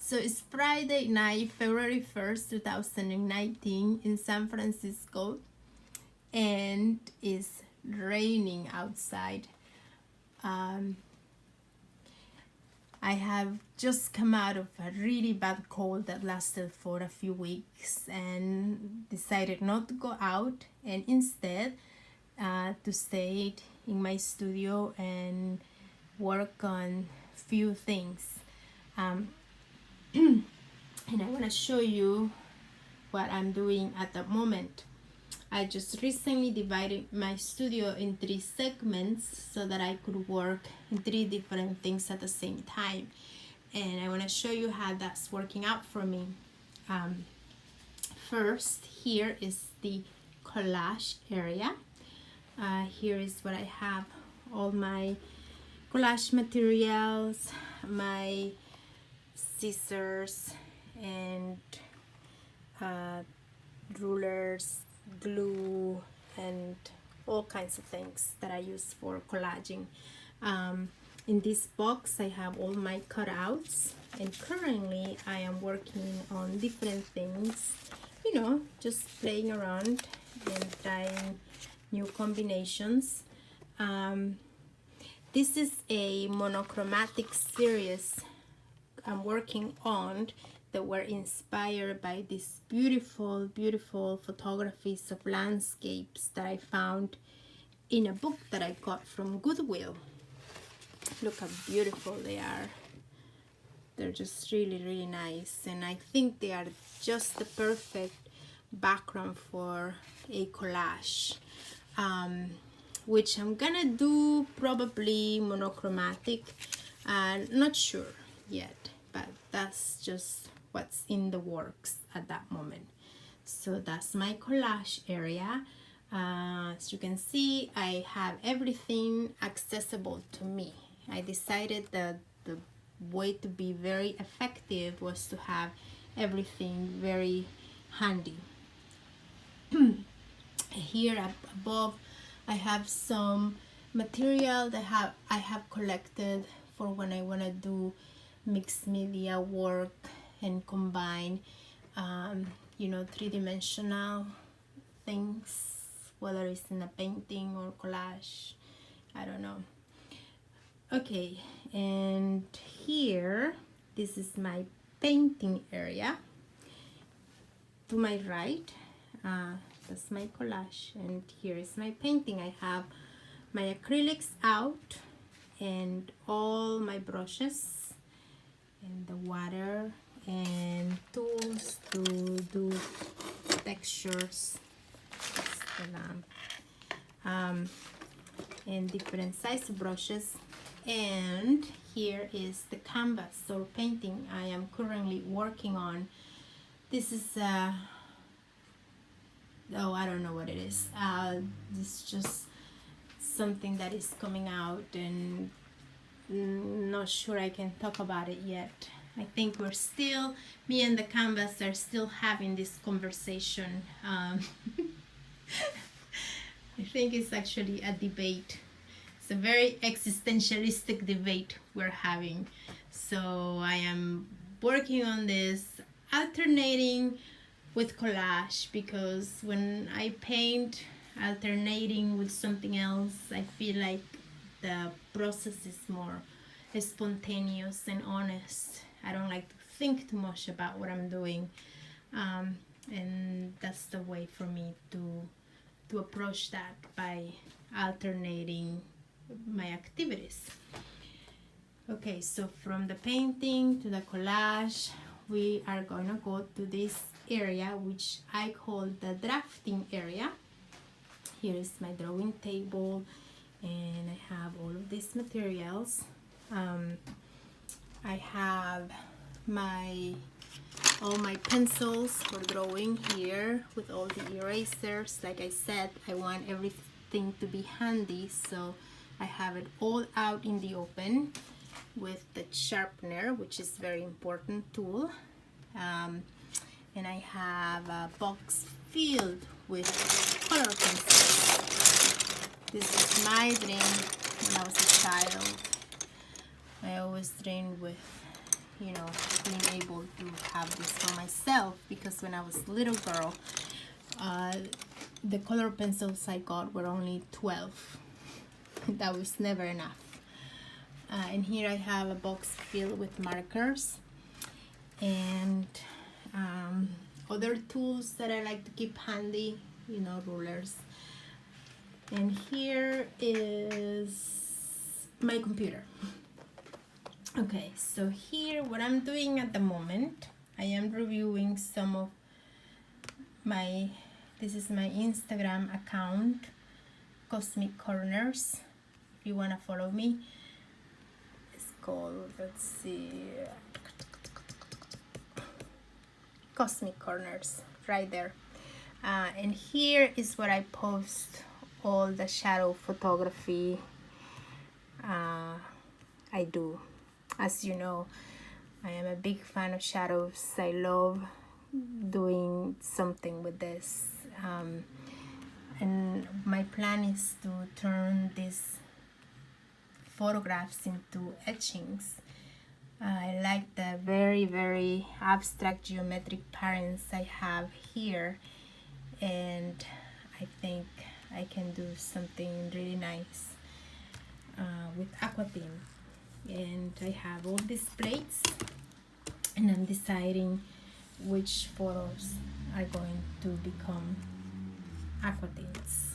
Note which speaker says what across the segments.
Speaker 1: So it's Friday night, February 1st, 2019 in San Francisco, and it's raining outside. I have just come out of a really bad cold that lasted for a few weeks and decided not to go out and instead to stay in my studio and work on few things. And I want to show you what I'm doing at the moment. I just recently divided my studio in 3 segments so that I could work in 3 different things at the same time. And I want to show you how that's working out for me. First, here is the collage area. Here is what I have, all my collage materials, my scissors and rulers, glue, and all kinds of things that I use for collaging. In this box I have all my cutouts, and currently I am working on different things, just playing around and trying new combinations. This is a monochromatic series I'm working on that were inspired by these beautiful photographies of landscapes that I found in a book that I got from Goodwill. Look how beautiful they are. They're just really nice, and I think they are just the perfect background for a collage, which I'm gonna do probably monochromatic. Not sure yet, but that's just what's in the works at that moment. So that's my collage area. As you can see, I have everything accessible to me. I decided that the way to be very effective was to have everything very handy. Here up above I have some material that I have collected for when I want to do mixed media work and combine three-dimensional things, whether it's in a painting or collage, I don't know. Okay, and here, this is my painting area. To my right, that's my collage, and here is my painting. I have my acrylics out and all my brushes and the water and tools to do textures, the lamp, and different size brushes. And here is the canvas or painting I am currently working on. This is I don't know what it is. This is just something that is coming out, and not sure I can talk about it yet. I think me and the canvas are still having this conversation. I think it's actually a debate. It's a very existentialistic debate we're having. So I am working on this, alternating with collage, because when I paint, alternating with something else, I feel like the process is more spontaneous and honest. I don't like to think too much about what I'm doing, and that's the way for me to approach that, by alternating my activities. Okay, so from the painting to the collage, we are gonna go to this area which I call the drafting area. Here is my drawing table, and I have all of these materials. I have all my pencils for drawing here with all the erasers. Like I said, I want everything to be handy, so I have it all out in the open with the sharpener, which is very important tool. And I have a box filled with color pencils. This is my dream when I was a child. I always dreamed with you know, being able to have this for myself, because when I was a little girl, the color pencils I got were only 12. That was never enough. And here I have a box filled with markers and other tools that I like to keep handy, you know, rulers. And here is my computer. Okay, so here what I'm doing at the moment, I am reviewing some of my, this is my Instagram account, Cosmic Corners, if you want to follow me. It's called, let's see, Cosmic Corners, right there. And here is where I post all the shadow photography I do. As you know, I am a big fan of shadows. I love doing something with this. And my plan is to turn these photographs into etchings. I like the very, very abstract geometric patterns I have here, and I think I can do something really nice with aqua theme. And I have all these plates, and I'm deciding which photos are going to become aqua tints.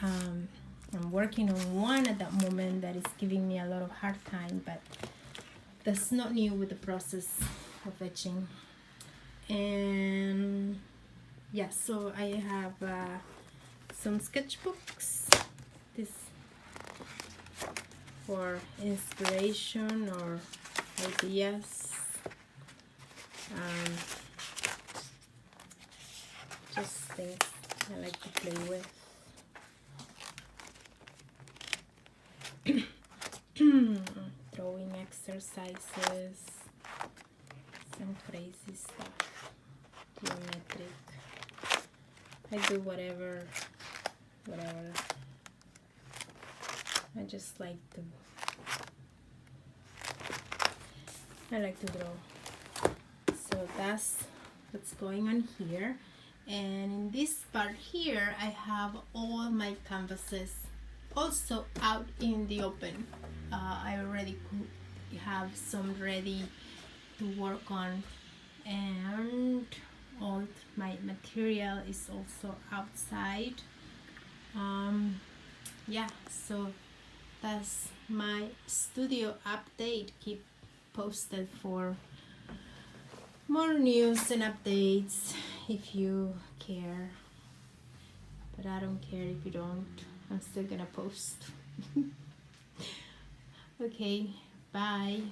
Speaker 1: I'm working on one at that moment that is giving me a lot of hard time, but that's not new with the process of etching. And yeah, so I have some sketchbooks, this for inspiration or ideas, just things I like to play with. Drawing exercises, some crazy stuff, geometric. I do whatever. I just like to, draw. So that's what's going on here. And in this part here, I have all my canvases also out in the open. I already have some ready to work on, and all my material is also outside. Yeah, so that's my studio update. Keep posted for more news and updates if you care, but I don't care if you don't. I'm still gonna post. Okay, bye.